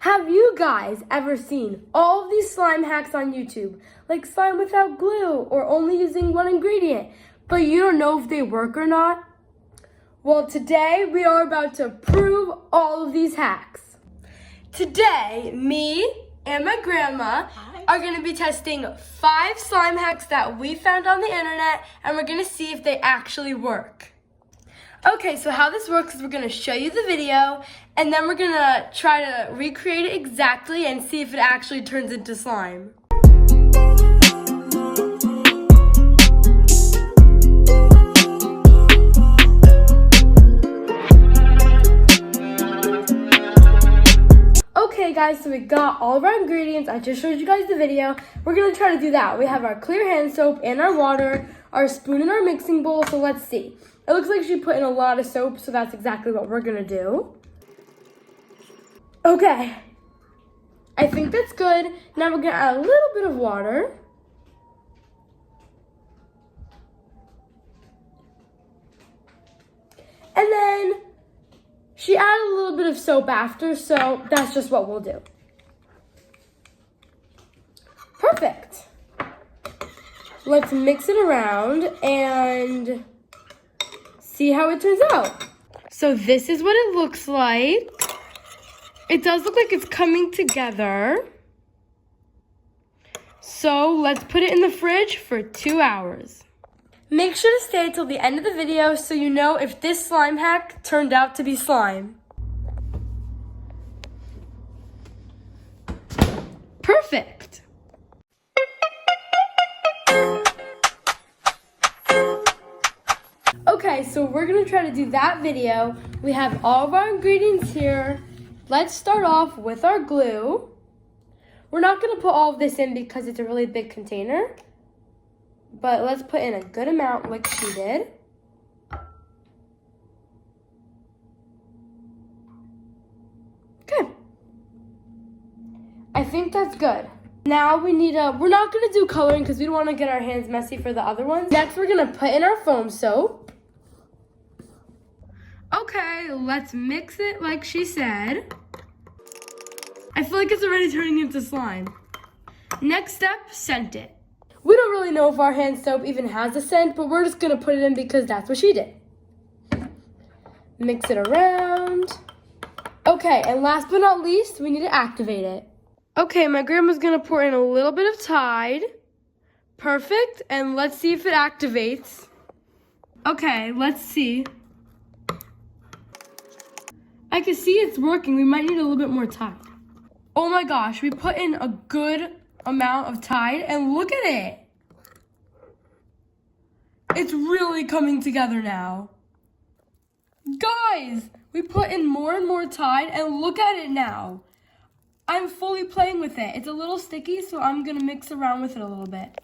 Have you guys ever seen all of these slime hacks on YouTube? Like slime without glue or only using one ingredient, but you don't know if they work or not? Well, today we are about to prove all of these hacks. Today, me and my grandma are going to be testing 5 slime hacks that we found on the internet, and we're going to see if they actually work. Okay, so how this works is we're going to show you the video, and then we're going to try to recreate it exactly and see if it actually turns into slime. Okay guys, so we got all of our ingredients. I just showed you guys the video. We're going to try to do that. We have our clear hand soap and our water, our spoon and our mixing bowl, so let's see. It looks like she put in a lot of soap, so that's exactly what we're going to do. Okay, I think that's good. Now we're going to add a little bit of water. And then she added a little bit of soap after, so that's just what we'll do. Perfect. Let's mix it around and see how it turns out. So this is what it looks like. It does look like it's coming together. So let's put it in the fridge for 2 hours. Make sure to stay till the end of the video so you know if this slime hack turned out to be slime. Perfect. Okay, so we're gonna try to do that video. We have all of our ingredients here. Let's start off with our glue. We're not gonna put all of this in because it's a really big container, but let's put in a good amount like she did. Okay. I think that's good. Now we're not gonna do coloring because we don't wanna get our hands messy for the other ones. Next, we're gonna put in our foam soap. Okay, let's mix it like she said. I feel like it's already turning into slime. Next step, scent it. We don't really know if our hand soap even has a scent, but we're just gonna put it in because that's what she did. Mix it around. Okay, and last but not least, we need to activate it. Okay, my grandma's gonna pour in a little bit of Tide. Perfect, and let's see if it activates. Okay, let's see. I can see it's working. We might need a little bit more Tide. Oh my gosh, we put in a good amount of Tide and look at it. It's really coming together now. Guys, we put in more and more Tide and look at it now. I'm fully playing with it. It's a little sticky, so I'm gonna mix around with it a little bit.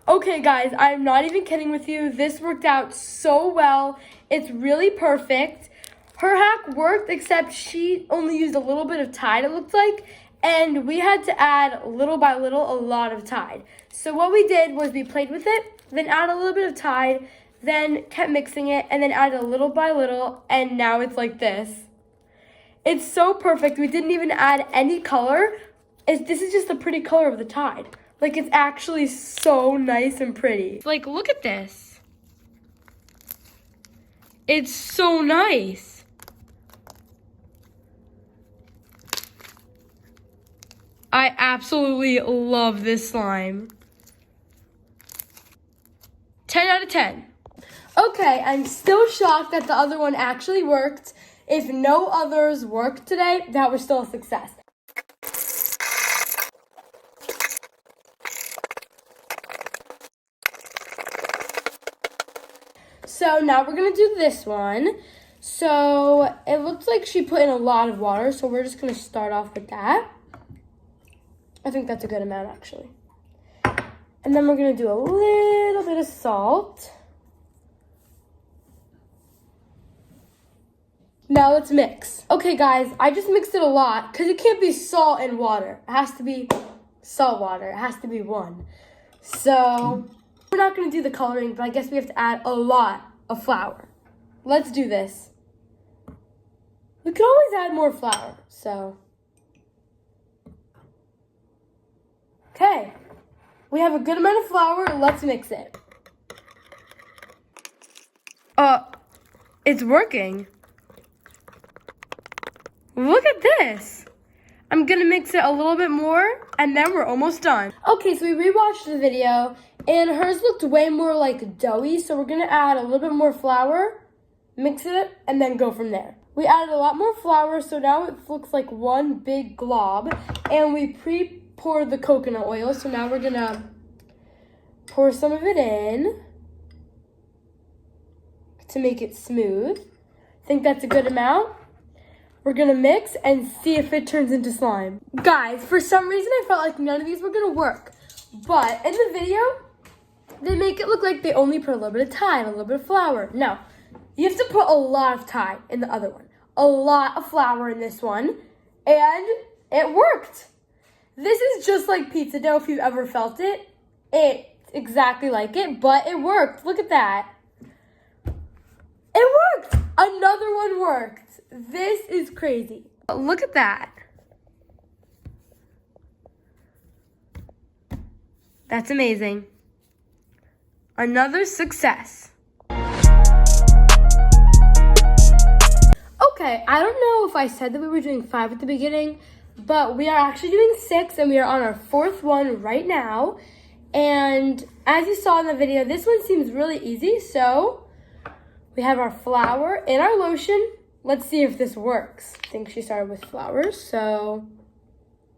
Okay guys, I'm not even kidding with you. This worked out so well. It's really perfect. Her hack worked, except she only used a little bit of Tide, it looked like, and we had to add little by little a lot of Tide. So what we did was we played with it, then added a little bit of Tide, then kept mixing it, and then added a little by little, and now it's like this. It's so perfect. We didn't even add any color. This is just the pretty color of the Tide. Like, it's actually so nice and pretty. Like, look at this. It's so nice. I absolutely love this slime. 10 out of 10. Okay, I'm still shocked that the other one actually worked. If no others worked today, that was still a success. So now we're gonna do this one. So it looks like she put in a lot of water, so we're just gonna start off with that. I think that's a good amount, actually. And then we're gonna do a little bit of salt. Now let's mix. Okay guys, I just mixed it a lot because it can't be salt and water. It has to be salt water. It has to be one. So we're not gonna do the coloring, but I guess we have to add a lot of flour. Let's do this. We could always add more flour, so Okay, we have a good amount of flour. Let's mix it. It's working. Look at this. I'm gonna mix it a little bit more and then we're almost done. Okay, so we rewatched the video and hers looked way more like doughy, so we're gonna add a little bit more flour, mix it, and then go from there. We added a lot more flour, so now it looks like one big glob, and we pre-poured the coconut oil, so now we're gonna pour some of it in to make it smooth. I think that's a good amount. We're gonna mix and see if it turns into slime. Guys, for some reason I felt like none of these were gonna work, but in the video, they make it look like they only put a little bit of Tide, a little bit of flour. No, you have to put a lot of Tide in the other one, a lot of flour in this one, and it worked. This is just like pizza dough if you've ever felt it. It's exactly like it, but it worked. Look at that. It worked. Another one worked. This is crazy. Look at that. That's amazing. Another success. Okay, I don't know if I said that we were doing 5 at the beginning, but we are actually doing 6 and we are on our 4th one right now. And as you saw in the video, this one seems really easy. So we have our flour and our lotion. Let's see if this works. I think she started with flour, so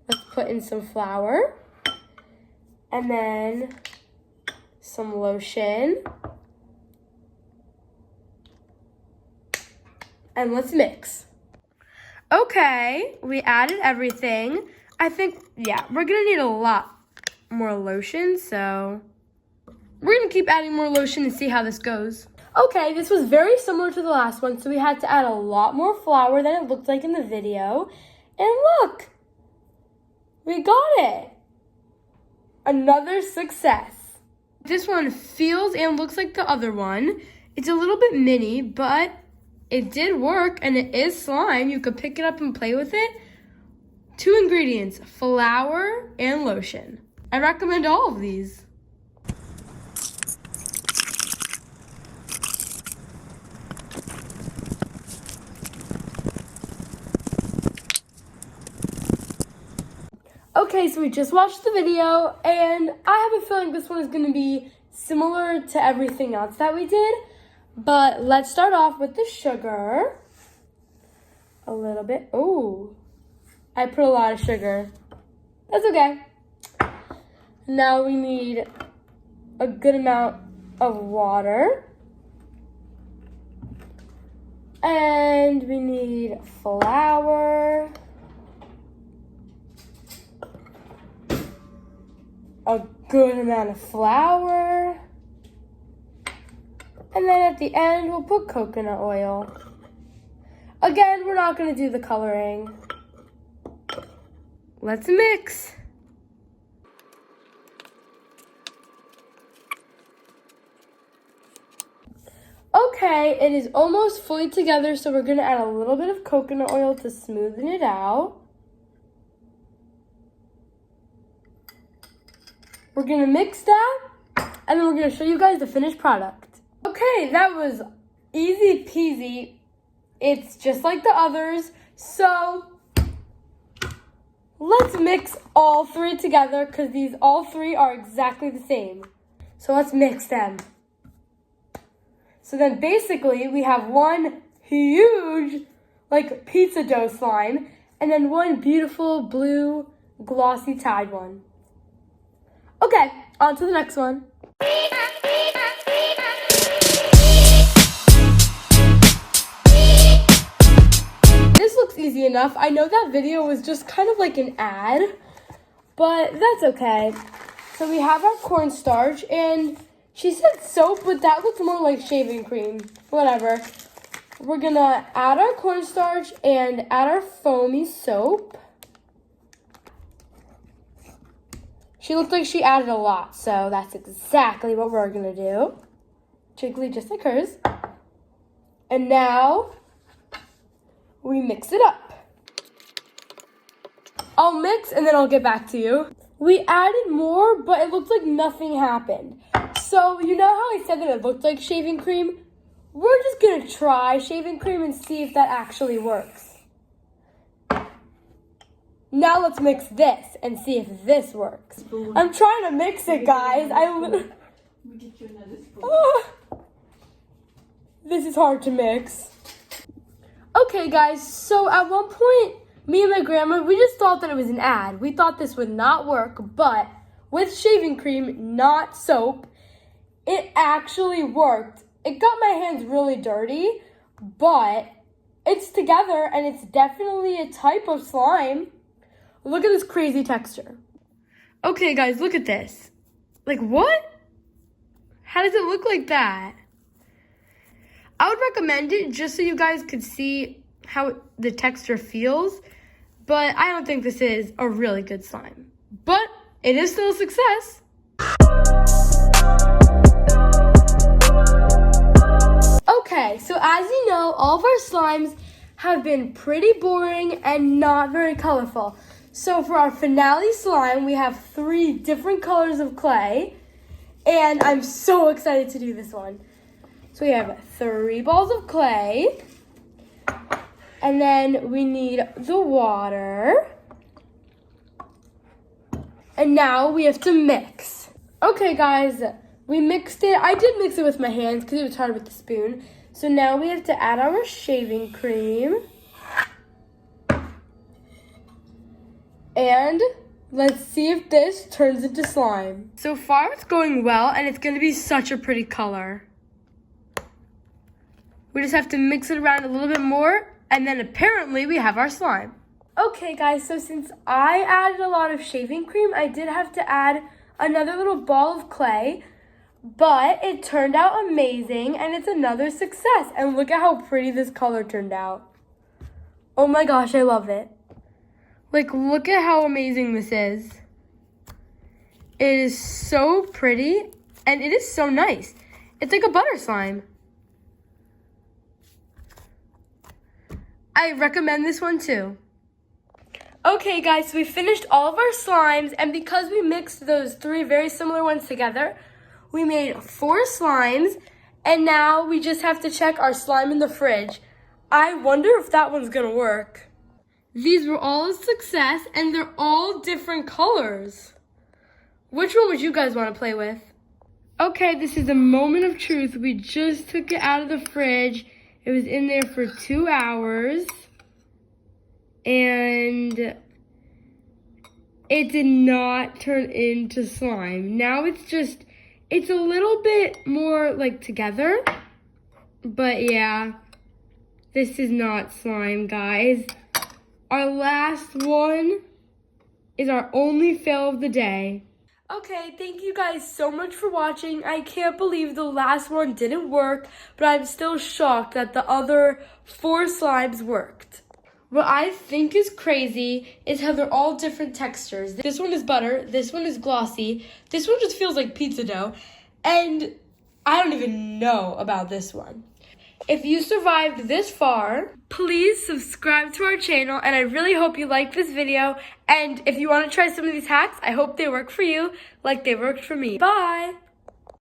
let's put in some flour and then some lotion. And let's mix. Okay, we added everything. I think, yeah, we're gonna need a lot more lotion, so we're gonna keep adding more lotion and see how this goes. Okay, this was very similar to the last one, so we had to add a lot more flour than it looked like in the video. And look, we got it. Another success. This one feels and looks like the other one. It's a little bit mini, but it did work and it is slime. You could pick it up and play with it. 2 ingredients, flour and lotion. I recommend all of these. Okay, so we just watched the video, and I have a feeling this one is going to be similar to everything else that we did. But let's start off with the sugar. A little bit. Oh, I put a lot of sugar. That's okay. Now we need a good amount of water. And we need flour. A good amount of flour. And then at the end, we'll put coconut oil. Again, we're not going to do the coloring. Let's mix. Okay, it is almost fully together, so we're going to add a little bit of coconut oil to smoothen it out. We're going to mix that, and then we're going to show you guys the finished product. Okay, that was easy peasy. It's just like the others. So let's mix all 3 together because these all 3 are exactly the same. So let's mix them. So then basically we have one huge like pizza dough slime and then one beautiful blue glossy Tide one. Okay, on to the next one. This looks easy enough. I know that video was just kind of like an ad, but that's okay. So we have our cornstarch, and she said soap, but that looks more like shaving cream. Whatever. We're gonna add our cornstarch and add our foamy soap. She looked like she added a lot, so that's exactly what we're gonna do. Jiggly just like hers. And now we mix it up. I'll mix and then I'll get back to you. We added more, but it looked like nothing happened. So, you know how I said that it looked like shaving cream? We're just gonna try shaving cream and see if that actually works. Now let's mix this and see if this works. I'm trying to mix it, guys. This is hard to mix. Okay, guys, so at one point, me and my grandma, we just thought that it was an ad. We thought this would not work, but with shaving cream, not soap, it actually worked. It got my hands really dirty, but it's together and it's definitely a type of slime. Look at this crazy texture. Okay, guys, look at this. Like, what? How does it look like that? I would recommend it just so you guys could see how the texture feels, but I don't think this is a really good slime. But it is still a success. Okay, so as you know, all of our slimes have been pretty boring and not very colorful. So for our finale slime, we have 3 different colors of clay, and I'm so excited to do this one. So we have 3 balls of clay, and then we need the water, and now we have to mix. Okay, guys, we mixed it. I did mix it with my hands because it was hard with the spoon. So now we have to add our shaving cream. And let's see if this turns into slime. So far it's going well, and it's going to be such a pretty color. We just have to mix it around a little bit more, and then apparently we have our slime. Okay, guys, so since I added a lot of shaving cream, I did have to add another little ball of clay, but it turned out amazing, and it's another success. And look at how pretty this color turned out. Oh my gosh, I love it. Like, look at how amazing this is. It is so pretty, and it is so nice. It's like a butter slime. I recommend this one too. Okay, guys, so we finished all of our slimes, and because we mixed those 3 very similar ones together, we made 4 slimes, and now we just have to check our slime in the fridge. I wonder if that one's gonna work. These were all a success, and they're all different colors. Which one would you guys want to play with? Okay, this is a moment of truth. We just took it out of the fridge. It was in there for 2 hours, and it did not turn into slime. Now it's a little bit more like together, but yeah, this is not slime, guys. Our last one is our only fail of the day. Okay, thank you guys so much for watching. I can't believe the last one didn't work, but I'm still shocked that the other 4 slimes worked. What I think is crazy is how they're all different textures. This one is butter, this one is glossy, this one just feels like pizza dough, and I don't even know about this one. If you survived this far, please subscribe to our channel, and I really hope you like this video. And if you want to try some of these hacks, I hope they work for you like they worked for me. Bye!